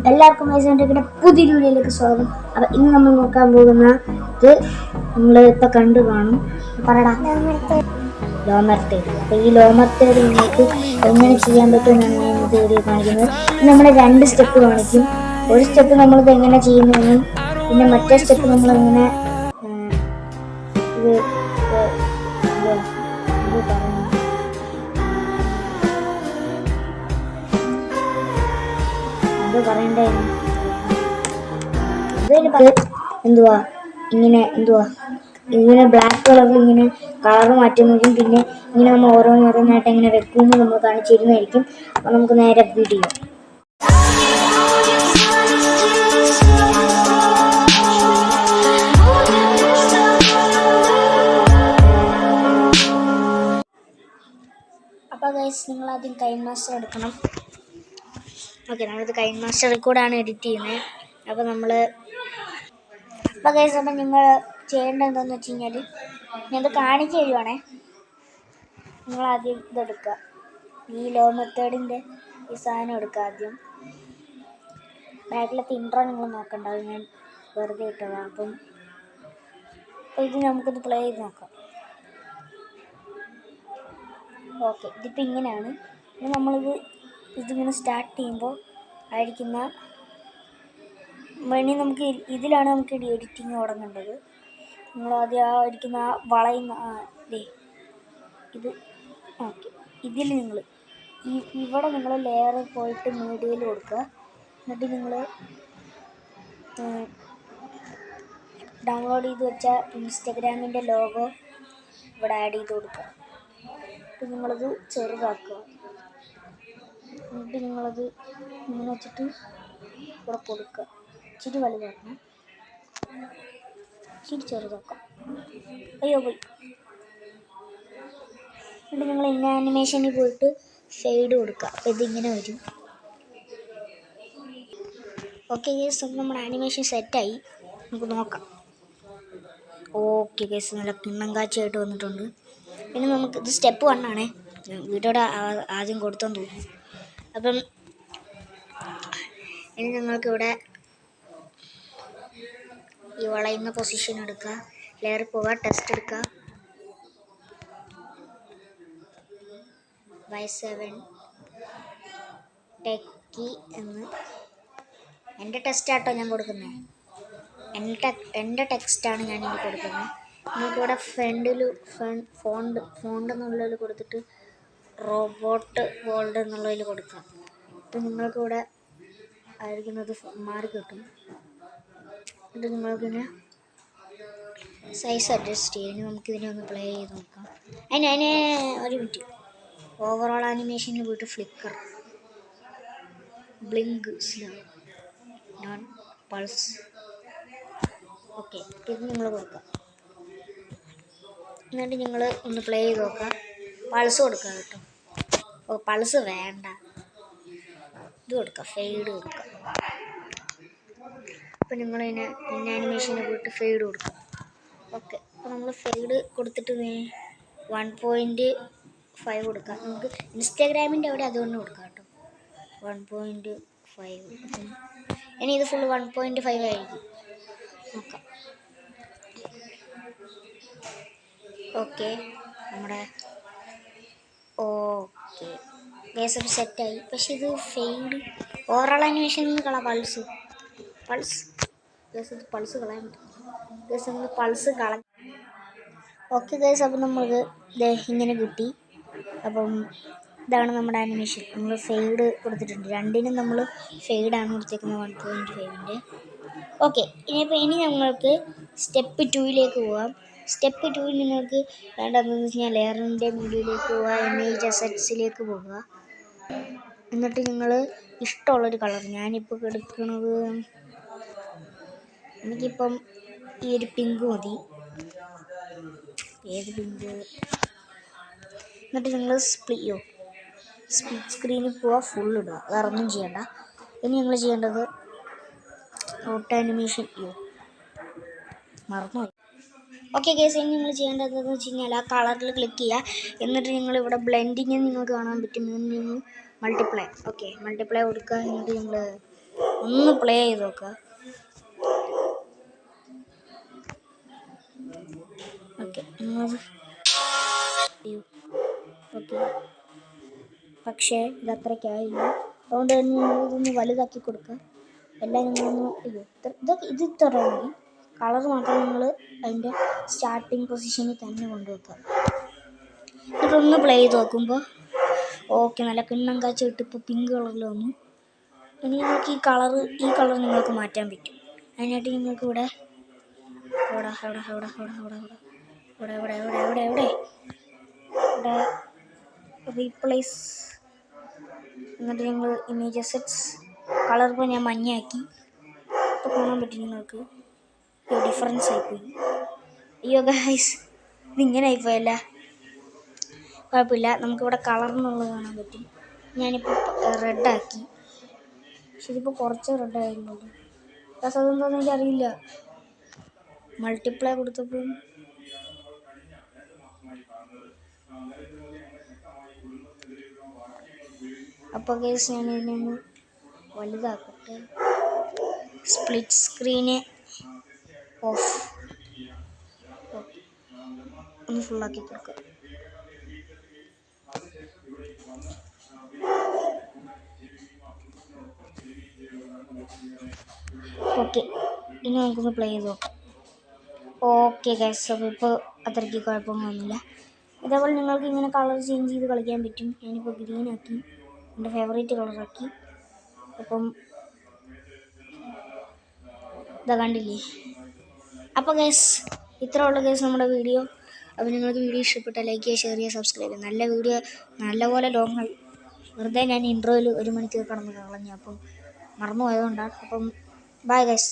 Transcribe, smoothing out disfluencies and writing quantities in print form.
എല്ലാവർക്കും വയസ്സാൻ്റെ പുതിയ വീഡിയോയിലേക്ക് സ്വാഗതം. അപ്പം ഇന്ന് നമ്മൾ നോക്കാൻ പോകുന്ന ഇത് നമ്മൾ ഇപ്പം കണ്ടു കാണും. പറടാ, ലോമർത്തേഡ്. അപ്പോൾ ഈ ലോമർത്തേഡ് നിങ്ങൾക്ക് എങ്ങനെ ചെയ്യാൻ പറ്റുമെന്നാണ് ഞാൻ ഇന്നത്തെ വീഡിയോ കാണിക്കുന്നത്. നമ്മുടെ 2 സ്റ്റെപ്പ് കാണിക്കും. ഒരു സ്റ്റെപ്പ് നമ്മളിത് എങ്ങനെ ചെയ്യുന്നതെന്നും പിന്നെ മറ്റേ സ്റ്റെപ്പ് നമ്മളെങ്ങനെ ഇത് പറയണ്ടേ എന്തുവാ ഇങ്ങനെ ബ്ലാക്ക് കളറിൽ ഇങ്ങനെ കളർ മാറ്റുന്നതും പിന്നെ ഇങ്ങനെ നമ്മൾ ഓരോന്നോരോന്നായിട്ട് ഇങ്ങനെ വെക്കുമെന്ന് നമ്മൾ കാണിച്ചിരുന്നതായിരിക്കും. അപ്പം നമുക്ക് നേരെ വീഡിയോ. അപ്പോൾ ഗൈസ്, നിങ്ങൾ ആദ്യം കൈൻ മാസ്റ്റർ എടുക്കണം. ഓക്കെ, നമ്മളിത് കൈൻ മാസ്റ്ററിൽ കൂടെയാണ് എഡിറ്റ് ചെയ്യുന്നത്. അപ്പോൾ ഗൈസ്, അപ്പം നിങ്ങൾ ചെയ്യേണ്ടത് എന്താണെന്ന് വെച്ച് കഴിഞ്ഞാൽ ഞാനത് കാണിച്ച് തരുവാണേ. നിങ്ങളാദ്യം ഇതെടുക്കുക, ഈ ലോ മെത്തേഡിൻ്റെ ഈ സാധനം എടുക്കുക ആദ്യം. ബാക്കിലത്തെ ഇൻട്രോ നിങ്ങൾ നോക്കണ്ട, അത് ഞാൻ വെറുതെ ഇട്ടതാണ്. അപ്പം ഇത് നമുക്കൊന്ന് പ്ലേ ചെയ്ത് നോക്കാം. ഓക്കെ, ഇതിപ്പോൾ ഇങ്ങനെയാണ്. ഇനി ഇതിങ്ങനെ സ്റ്റാർട്ട് ചെയ്യുമ്പോൾ ആയിരിക്കുന്ന നമുക്ക് ഇതിലാണ് നമുക്ക് എഡിറ്റിങ് തുടങ്ങേണ്ടത്. നിങ്ങളാദ്യം ആയിരിക്കുന്ന ആ വളയുന്ന ഇത് ഓക്കെ. ഇതിൽ നിങ്ങൾ ഇവിടെ നിങ്ങൾ ലെയർ പോയിട്ട് മീഡിയയിൽ കൊടുക്കുക. എന്നിട്ട് നിങ്ങൾ ഡൗൺലോഡ് ചെയ്ത് വെച്ച ഇൻസ്റ്റഗ്രാമിൻ്റെ ലോഗോ ഇവിടെ ആഡ് ചെയ്ത് കൊടുക്കുക. എന്നിട്ട് നിങ്ങളത് ചെറുതാക്കുക. എന്നിട്ട് നിങ്ങളത് ഇങ്ങനെ വെച്ചിട്ട് ഇവിടെ കൊടുക്കുക. ഇച്ചിരി വലുതാക്കണം, ഇച്ചിരി ചെറുതാക്കാം. അയ്യോ പോയി. എന്നിട്ട് നിങ്ങൾ ഇന്ന ആനിമേഷനിൽ പോയിട്ട് ഷെയ്ഡ് കൊടുക്കുക. അപ്പോൾ ഇതിങ്ങനെ വരും. ഓക്കെ ഗേസ്, അപ്പോൾ നമ്മുടെ ആനിമേഷൻ സെറ്റായി. നമുക്ക് നോക്കാം. ഓക്കെ ഗേസ്, നല്ല കിണ്ണം കാഴ്ചയായിട്ട് വന്നിട്ടുണ്ട്. പിന്നെ ഇത് സ്റ്റെപ്പ് 1 ആണേ. വീഡിയോയുടെ ആദ്യം കൊടുത്തെന്ന് തോന്നുന്നു. അപ്പം ഇനി നിങ്ങൾക്കിവിടെ ഈ വളയുന്ന പൊസിഷൻ എടുക്കുക, ലെയർ പോവുക, ടെസ്റ്റ് എടുക്കുക, Y7 ടെക്കി എന്ന്. എൻ്റെ ടെസ്റ്റാട്ടോ ഞാൻ കൊടുക്കുന്നത്, എൻ്റെ ടെക്സ്റ്റാണ് ഞാൻ ഇനി കൊടുക്കുന്നത്. നിങ്ങൾക്കിവിടെ ഫോണ്ട് എന്നുള്ളതിൽ കൊടുത്തിട്ട് റോബോട്ട് വേൾഡ് എന്നുള്ളതിൽ കൊടുക്കാം. അപ്പം നിങ്ങൾക്കിവിടെ ആയിരിക്കുന്നത് മാറി കിട്ടും. എന്നിട്ട് നിങ്ങൾക്കിങ്ങനെ സൈസ് അഡ്ജസ്റ്റ് ചെയ്യും. ഇനി നമുക്കിതിനെ ഒന്ന് പ്ലേ ചെയ്ത് നോക്കാം. അതിന് ഒരു മിനിറ്റ്. ഓവറോൾ ആനിമേഷന് പോയിട്ട് flicker, blink, slow, non pulse. Okay, ഇത് നിങ്ങൾ കൊടുക്കുക. എന്നിട്ട് നിങ്ങൾ ഒന്ന് പ്ലേ ചെയ്ത് നോക്കുക. പൾസ് കൊടുക്കുക കേട്ടോ. ഓ, പൾസ് വേണ്ട, ഇത് കൊടുക്കുക, ഫെയ്ഡ് കൊടുക്കുക. അപ്പോൾ നിങ്ങളിതിനെ പിന്നെ ആനിമേഷന് പോയിട്ട് ഫെയ്ഡ് കൊടുക്കുക. ഓക്കെ, അപ്പോൾ നമ്മൾ ഫെയ്ഡ് കൊടുത്തിട്ട് 1.5 കൊടുക്കുക. നമുക്ക് ഇൻസ്റ്റാഗ്രാമിൻ്റെ അവിടെ അതുകൊണ്ട് കൊടുക്കാം കേട്ടോ. 1.5. ഇനി ഇത് ഫുള്ള് 1.5 ആയിരിക്കും. നോക്കാം. ഓക്കെ, ഓക്കെ ഗേസ് സെറ്റായി. പക്ഷെ ഇത് fade overall animation pulse guys, pulse കളയാൻ പറ്റും ഗേസ്. നമ്മൾ പൾസ് ഓക്കെ ഗേസ്, അപ്പം നമ്മൾക്ക് ഇങ്ങനെ കിട്ടി. അപ്പം ഇതാണ് നമ്മുടെ ആനിമേഷൻ. നമ്മൾ ഫെയ്ഡ് കൊടുത്തിട്ടുണ്ട്. രണ്ടിനും നമ്മൾ ഫെയ്ഡാണ് കൊടുത്തേക്കുന്നത്, 1.5ൻ്റെ. ഓക്കെ, ഇനി നമ്മൾക്ക് സ്റ്റെപ്പ് 2ലേക്ക് പോകാം. സ്റ്റെപ്പ് 2ൽ നിങ്ങൾക്ക് വേണ്ടതെന്ന് വെച്ച് കഴിഞ്ഞാൽ ലെയറിൻ്റെ മീഡിയയിലേക്ക് പോവുക, ഇമേജ് അസറ്റ്സിലേക്ക് പോകുക. എന്നിട്ട് നിങ്ങൾ ഇഷ്ടമുള്ളൊരു കളർ, ഞാനിപ്പോൾ എടുക്കുന്നത് എനിക്കിപ്പം ഈ ഒരു പിങ്ക് മതി. ഏത് പിങ്ക്? എന്നിട്ട് നിങ്ങൾ സ്പ്ലിറ്റ് സ്ക്രീനിൽ പോവുക, ഫുൾ ഇടുക, വേറൊന്നും ചെയ്യണ്ട. ഇനി നിങ്ങൾ ചെയ്യേണ്ടത് ഓട്ടോ ആനിമേഷൻ മറന്നുപോയി. ഓക്കെ ഗേസ്, ഇനി നിങ്ങൾ ചെയ്യേണ്ടത് എന്താണെന്ന് വെച്ച് കഴിഞ്ഞാൽ ആ കളറിൽ ക്ലിക്ക് ചെയ്യുക. എന്നിട്ട് നിങ്ങളിവിടെ ബ്ലെൻഡിങ് നിങ്ങൾക്ക് കാണാൻ പറ്റും. നിങ്ങൾ മൾട്ടിപ്ലൈ കൊടുക്കുക. എന്നിട്ട് നിങ്ങൾ ഒന്ന് പ്ലേ ചെയ്ത് നോക്കുക. ഓക്കെ ഓക്കെ, പക്ഷേ ഇതത്രയ്ക്കായില്ല. അതുകൊണ്ട് തന്നെ ഇതൊന്ന് വലുതാക്കി കൊടുക്കുക. എല്ലാം നിങ്ങളൊന്ന് ഇത് ഇത്ര മതി. കളർ മാത്രം നിങ്ങൾ അതിൻ്റെ സ്റ്റാർട്ടിങ് പൊസിഷനിൽ തന്നെ കൊണ്ടുവെക്കുക. ഇതൊന്ന് പ്ലേ ചെയ്ത് നോക്കുമ്പോൾ ഓക്കെ, നല്ല കിണ്ണം കാച്ച ഇട്ട് ഇപ്പോൾ പിങ്ക് കളറിൽ വന്നു. ഇനി നിങ്ങൾക്ക് ഈ കളർ നിങ്ങൾക്ക് മാറ്റാൻ പറ്റും. അതിനായിട്ട് നിങ്ങൾക്ക് ഇവിടെ റീപ്ലേസ്, എന്നിട്ട് ഞങ്ങൾ ഇമേജ് സെറ്റ്സ് കളർ ഇപ്പോൾ ഞാൻ മഞ്ഞയാക്കി. ഇപ്പോൾ കാണാൻ പറ്റും നിങ്ങൾക്ക് ഡിഫറൻസ് ആയിപ്പോയി. അയ്യോ ഗൈസ്, ഇതിങ്ങനെ ആയിപ്പോയല്ല. കുഴപ്പമില്ല, നമുക്കിവിടെ കളറിനുള്ളത് കാണാൻ പറ്റും. ഞാനിപ്പോൾ റെഡാക്കി. ശരിപ്പോൾ കുറച്ച് റെഡായിരുന്നുള്ളൂ. അതെന്താണെന്ന് എനിക്കറിയില്ല. മൾട്ടിപ്ലൈ കൊടുത്തപ്പോൾ അപ്പോൾ ഗൈസ് ഞാൻ ഇതിനൊന്ന് വലുതാക്കട്ടെ. സ്പ്ലിറ്റ് സ്ക്രീന് ഓഫ്, ഒന്ന് ഫുള്ളാക്കി കൊടുക്കുക. ഓക്കെ, ഇനി നമുക്കൊന്ന് പ്ലേ ചെയ്ത് നോക്കാം. ഓക്കെ ഗൈസ്, അപ്പോൾ ഇപ്പോൾ അത്രയ്ക്ക് കുഴപ്പമൊന്നുമില്ല. ഇതേപോലെ നിങ്ങൾക്ക് ഇങ്ങനെ കളർ ചേഞ്ച് ചെയ്ത് കളിക്കാൻ പറ്റും. ഞാനിപ്പോൾ ഗ്രീനാക്കി, എൻ്റെ ഫേവറേറ്റ് കളറാക്കി. അപ്പം ഇതാ കണ്ടില്ലേ. അപ്പോൾ ഗൈസ് ഇത്രേ ഉള്ളൂ ഗൈസ് നമ്മുടെ വീഡിയോ. അപ്പോൾ നിങ്ങൾക്ക് വീഡിയോ ഇഷ്ടപ്പെട്ടാൽ ലൈക്ക് ചെയ്യുക, ഷെയർ ചെയ്യുക, സബ്സ്ക്രൈബ് ചെയ്യുക. നല്ല വീഡിയോ, നല്ലപോലെ ലോങ് ആയി. വെറുതെ ഞാൻ ഇൻട്രോയിൽ 1 മണിക്കൂർ കടന്ന് കളഞ്ഞു. അപ്പം മറന്നു പോയതുകൊണ്ടാണ്. അപ്പം ബൈ ഗൈസ്.